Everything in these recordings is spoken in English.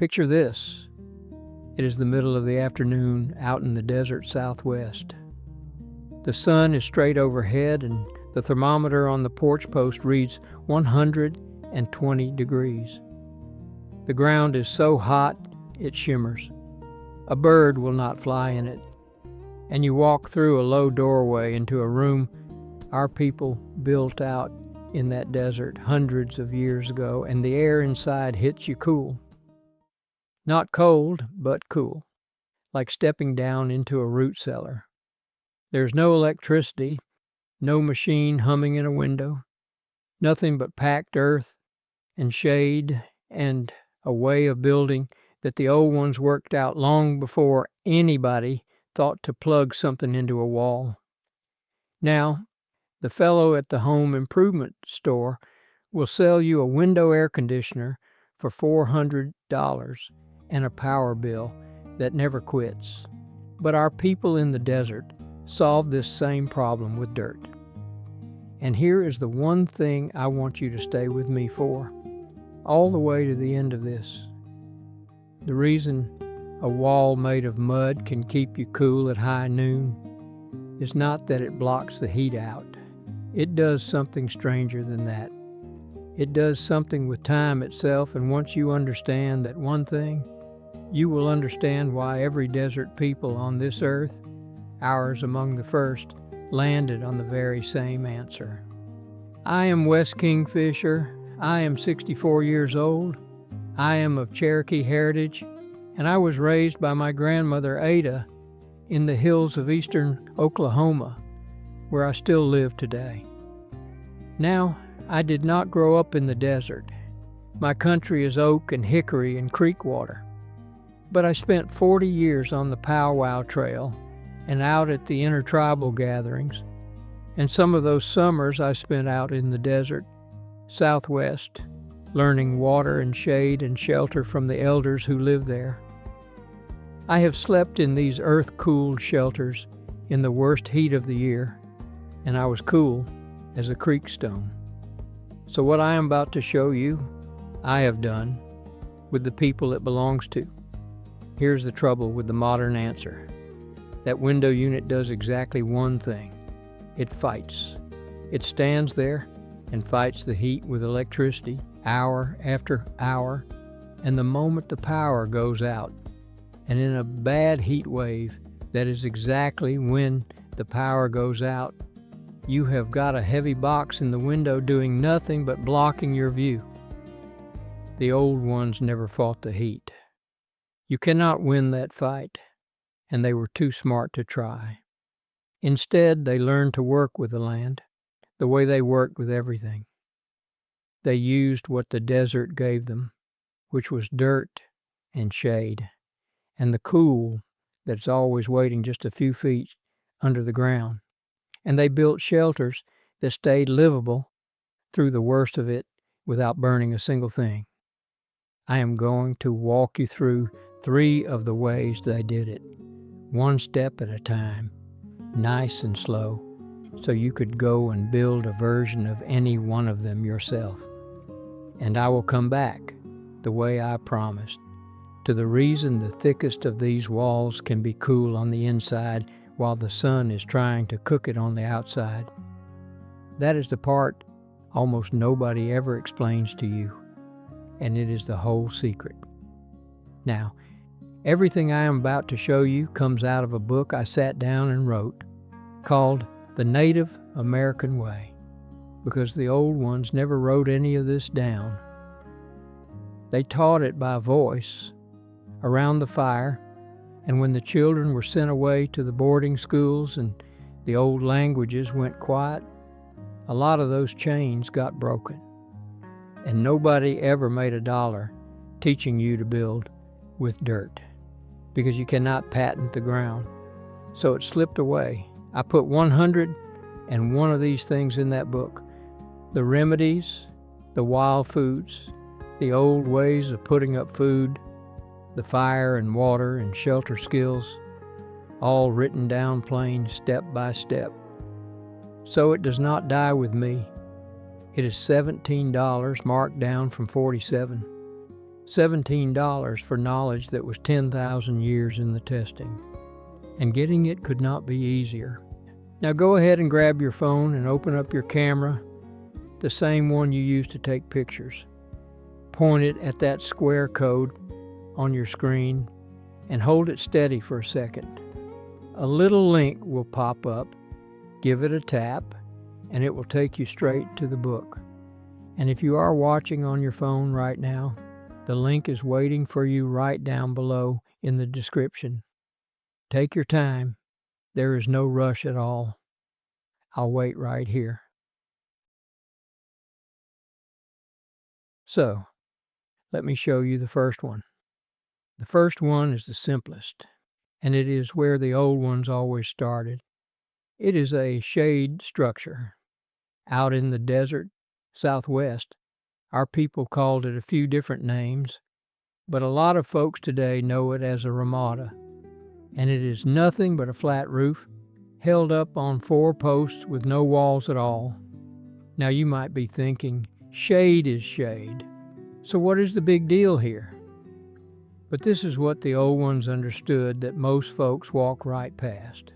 Picture this. It is the middle of the afternoon out in the desert southwest. The sun is straight overhead and the thermometer on the porch post reads 120 degrees. The ground is so hot it shimmers. A bird will not fly in it. And you walk through a low doorway into a room our people built out in that desert hundreds of years ago, and the air inside hits you cool. Not cold, but cool, like stepping down into a root cellar. There's no electricity, no machine humming in a window, nothing but packed earth and shade and a way of building that the old ones worked out long before anybody thought to plug something into a wall. Now, the fellow at the home improvement store will sell you a window air conditioner for $400 and a power bill that never quits. But our people in the desert solved this same problem with dirt. And here is the one thing I want you to stay with me for, all the way to the end of this. The reason a wall made of mud can keep you cool at high noon is not that it blocks the heat out. It does something stranger than that. It does something with time itself, and once you understand that one thing, you will understand why every desert people on this earth, ours among the first, landed on the very same answer. I am Wes Kingfisher. I am 64 years old. I am of Cherokee heritage, and I was raised by my grandmother Ada in the hills of eastern Oklahoma, where I still live today. Now, I did not grow up in the desert. My country is oak and hickory and creek water. But I spent 40 years on the powwow trail and out at the intertribal gatherings, and some of those summers I spent out in the desert, southwest, learning water and shade and shelter from the elders who live there. I have slept in these earth-cooled shelters in the worst heat of the year, and I was cool as a creek stone. So what I am about to show you, I have done with the people it belongs to. Here's the trouble with the modern answer. That window unit does exactly one thing. It fights. It stands there and fights the heat with electricity hour after hour, and the moment the power goes out, and in a bad heat wave, that is exactly when the power goes out, you have got a heavy box in the window doing nothing but blocking your view. The old ones never fought the heat. You cannot win that fight, and they were too smart to try. Instead, they learned to work with the land, the way they worked with everything. They used what the desert gave them, which was dirt and shade, and the cool that's always waiting just a few feet under the ground. And they built shelters that stayed livable through the worst of it without burning a single thing. I am going to walk you through 3 of the ways they did it, one step at a time, nice and slow, so you could go and build a version of any one of them yourself. And I will come back, the way I promised, to the reason the thickest of these walls can be cool on the inside while the sun is trying to cook it on the outside. That is the part almost nobody ever explains to you, and it is the whole secret. Now, everything I am about to show you comes out of a book I sat down and wrote called The Native American Way, because the old ones never wrote any of this down. They taught it by voice, around the fire, and when the children were sent away to the boarding schools and the old languages went quiet, a lot of those chains got broken. And nobody ever made $1 teaching you to build with dirt, because you cannot patent the ground. So it slipped away. I put 101 of these things in that book. The remedies, the wild foods, the old ways of putting up food, the fire and water and shelter skills, all written down plain step by step. So it does not die with me. It is $17 marked down from $47. $17 for knowledge that was 10,000 years in the testing. And getting it could not be easier. Now go ahead and grab your phone and open up your camera, the same one you use to take pictures. Point it at that square code on your screen and hold it steady for a second. A little link will pop up. Give it a tap, and it will take you straight to the book. And if you are watching on your phone right now, the link is waiting for you right down below in the description. Take your time. There is no rush at all. I'll wait right here. So, let me show you the first one. The first one is the simplest, and it is where the old ones always started. It is a shade structure. Out in the desert Southwest, our people called it a few different names, but a lot of folks today know it as a ramada, and it is nothing but a flat roof held up on 4 posts with no walls at all. Now you might be thinking, shade is shade, so what is the big deal here? But this is what the old ones understood that most folks walk right past.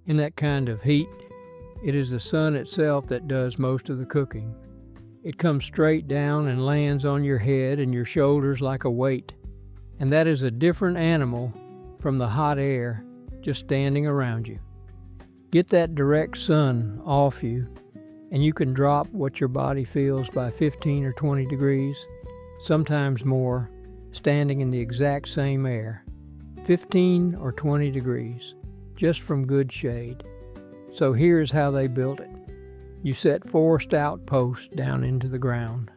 In that kind of heat, it is the sun itself that does most of the cooking. It comes straight down and lands on your head and your shoulders like a weight, and that is a different animal from the hot air just standing around you. Get that direct sun off you, and you can drop what your body feels by 15 or 20 degrees, sometimes more, standing in the exact same air, 15 or 20 degrees, just from good shade. So here's how they built it. You set 4 stout posts down into the ground.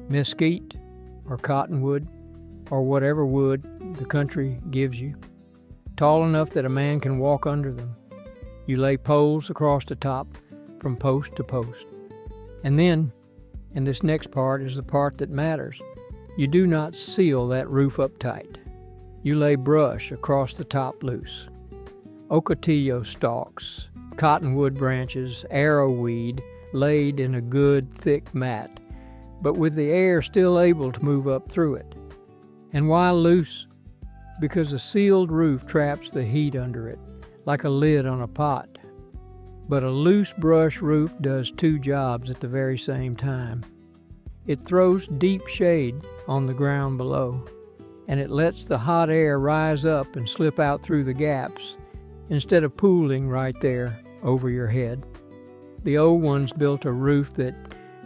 Mesquite or cottonwood or whatever wood the country gives you, tall enough that a man can walk under them. You lay poles across the top from post to post. And then, and this next part is the part that matters, you do not seal that roof up tight. You lay brush across the top loose. Ocotillo stalks, cottonwood branches, arrowweed laid in a good thick mat, but with the air still able to move up through it. And while loose, because a sealed roof traps the heat under it, like a lid on a pot. But a loose brush roof does 2 jobs at the very same time. It throws deep shade on the ground below, and it lets the hot air rise up and slip out through the gaps instead of pooling right there over your head. The old ones built a roof that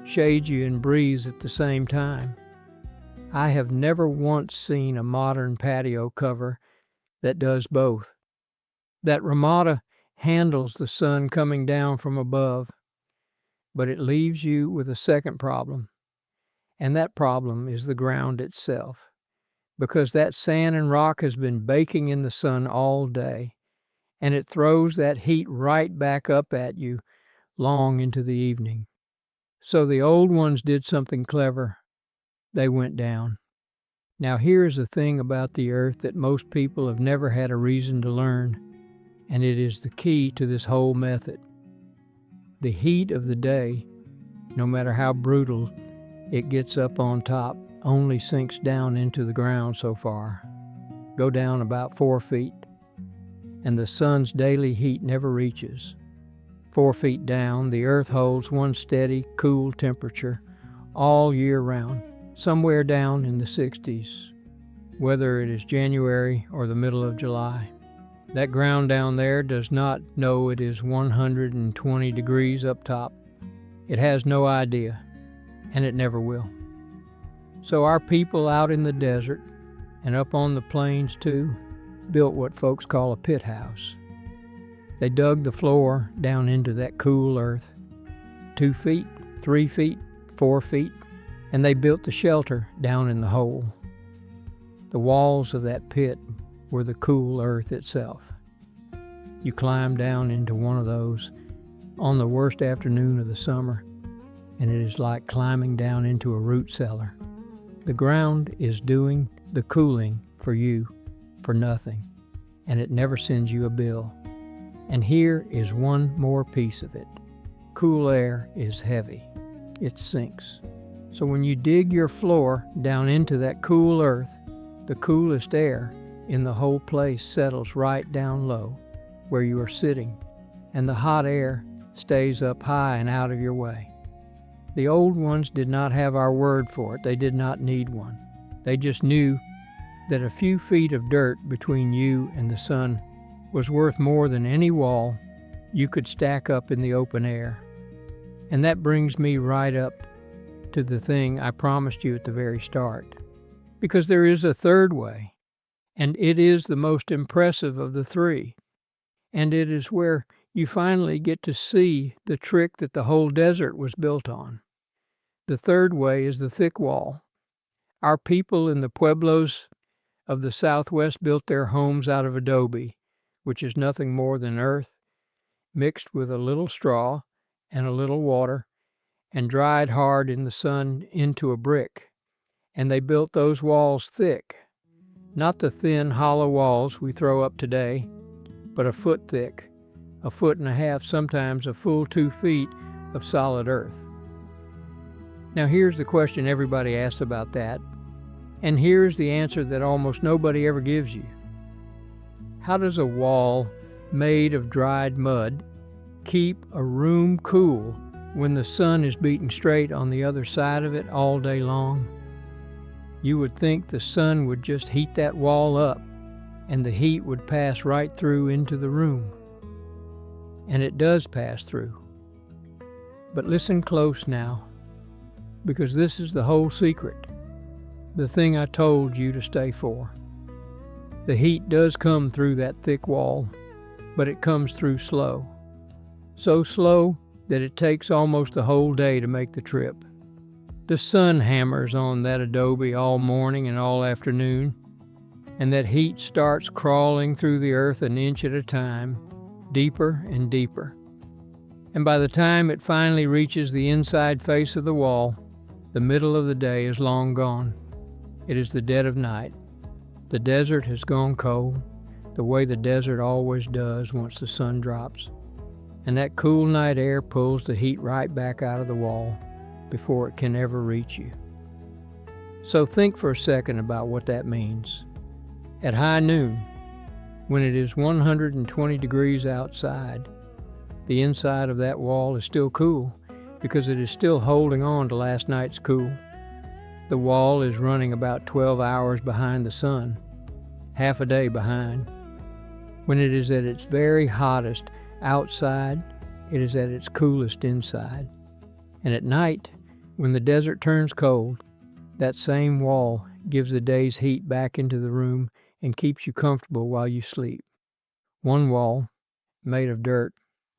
shades you and breathes at the same time. I have never once seen a modern patio cover that does both. That ramada handles the sun coming down from above, but it leaves you with a second problem, and that problem is the ground itself, because that sand and rock has been baking in the sun all day, and it throws that heat right back up at you long into the evening. So the old ones did something clever. They went down. Now here's the thing about the earth that most people have never had a reason to learn, and it is the key to this whole method. The heat of the day, no matter how brutal it gets up on top, only sinks down into the ground so far. Go down about 4 feet, and the sun's daily heat never reaches. 4 feet down, the earth holds one steady, cool temperature all year round, somewhere down in the 60s, whether it is January or the middle of July. That ground down there does not know it is 120 degrees up top. It has no idea, and it never will. So our people out in the desert, and up on the plains too, built what folks call a pit house. They dug the floor down into that cool earth, 2 feet, 3 feet, 4 feet, and they built the shelter down in the hole. The walls of that pit were the cool earth itself. You climb down into one of those on the worst afternoon of the summer, and it is like climbing down into a root cellar. The ground is doing the cooling for you for nothing, and it never sends you a bill. And here is one more piece of it. Cool air is heavy. It sinks. So when you dig your floor down into that cool earth, the coolest air in the whole place settles right down low where you are sitting, and the hot air stays up high and out of your way. The old ones did not have our word for it. They did not need one. They just knew that a few feet of dirt between you and the sun was worth more than any wall you could stack up in the open air. And that brings me right up to the thing I promised you at the very start. Because there is a third way, and it is the most impressive of the three. And it is where you finally get to see the trick that the whole desert was built on. The third way is the thick wall. Our people in the pueblos of the Southwest built their homes out of adobe, which is nothing more than earth, mixed with a little straw and a little water, and dried hard in the sun into a brick. And they built those walls thick, not the thin, hollow walls we throw up today, but a foot thick, a foot and a half, sometimes a full 2 feet of solid earth. Now here's the question everybody asks about that, and here's the answer that almost nobody ever gives you. How does a wall made of dried mud keep a room cool when the sun is beating straight on the other side of it all day long? You would think the sun would just heat that wall up, and the heat would pass right through into the room. And it does pass through. But listen close now, because this is the whole secret, the thing I told you to stay for. The heat does come through that thick wall, but it comes through slow. So slow that it takes almost a whole day to make the trip. The sun hammers on that adobe all morning and all afternoon, and that heat starts crawling through the earth an inch at a time, deeper and deeper. And by the time it finally reaches the inside face of the wall, the middle of the day is long gone. It is the dead of night. The desert has gone cold, the way the desert always does once the sun drops. And that cool night air pulls the heat right back out of the wall before it can ever reach you. So think for a second about what that means. At high noon, when it is 120 degrees outside, the inside of that wall is still cool because it is still holding on to last night's cool. The wall is running about 12 hours behind the sun, half a day behind. When it is at its very hottest outside, it is at its coolest inside. And at night, when the desert turns cold, that same wall gives the day's heat back into the room and keeps you comfortable while you sleep. One wall, made of dirt,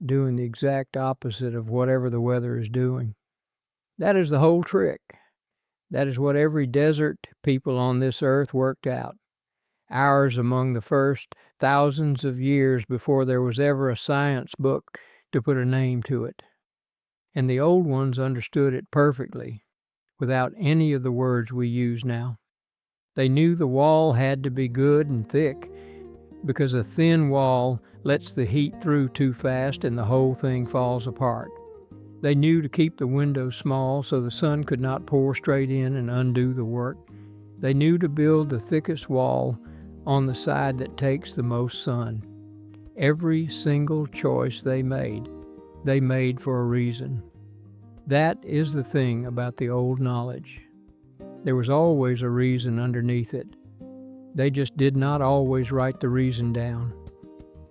doing the exact opposite of whatever the weather is doing. That is the whole trick. That is what every desert people on this earth worked out. Ours among the first thousands of years before there was ever a science book to put a name to it. And the old ones understood it perfectly, without any of the words we use now. They knew the wall had to be good and thick, because a thin wall lets the heat through too fast and the whole thing falls apart. They knew to keep the windows small so the sun could not pour straight in and undo the work. They knew to build the thickest wall on the side that takes the most sun. Every single choice they made for a reason. That is the thing about the old knowledge. There was always a reason underneath it. They just did not always write the reason down.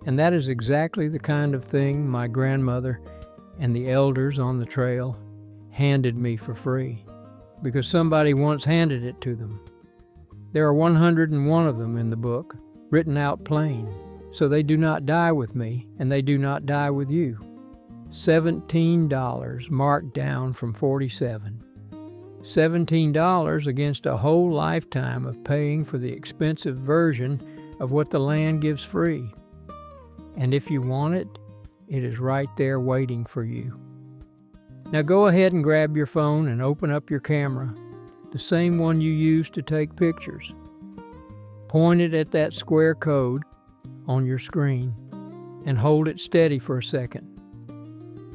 And that is exactly the kind of thing my grandmother and the elders on the trail handed me for free, because somebody once handed it to them. There are 101 of them in the book, written out plain, so they do not die with me, and they do not die with you. $17 marked down from 47. $17 against a whole lifetime of paying for the expensive version of what the land gives free. And if you want it, it is right there waiting for you. Now go ahead and grab your phone and open up your camera, the same one you use to take pictures. Point it at that square code on your screen and hold it steady for a second.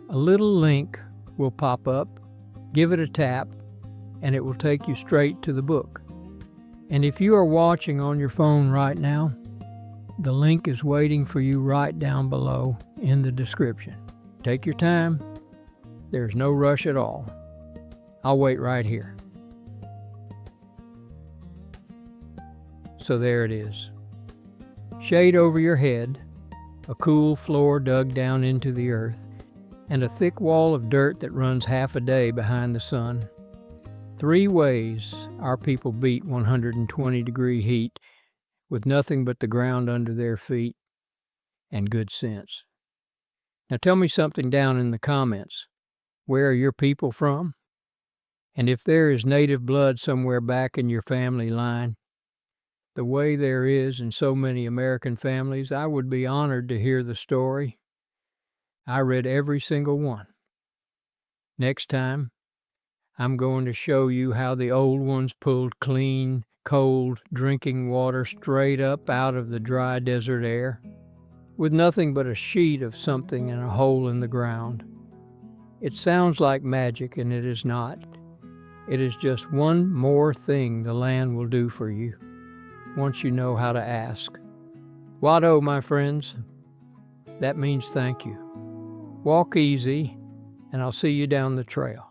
A little link will pop up. Give it a tap, and it will take you straight to the book. And if you are watching on your phone right now, the link is waiting for you right down below in the description. Take your time. There's no rush at all. I'll wait right here. So there it is. Shade over your head, a cool floor dug down into the earth, and a thick wall of dirt that runs half a day behind the sun. 3 ways our people beat 120-degree heat with nothing but the ground under their feet and good sense. Now tell me something down in the comments. Where are your people from? And if there is native blood somewhere back in your family line, the way there is in so many American families, I would be honored to hear the story. I read every single one. Next time, I'm going to show you how the old ones pulled clean, cold drinking water straight up out of the dry desert air, with nothing but a sheet of something and a hole in the ground. It sounds like magic, and it is not. It is just one more thing the land will do for you, once you know how to ask. Wado, my friends. That means thank you. Walk easy, and I'll see you down the trail.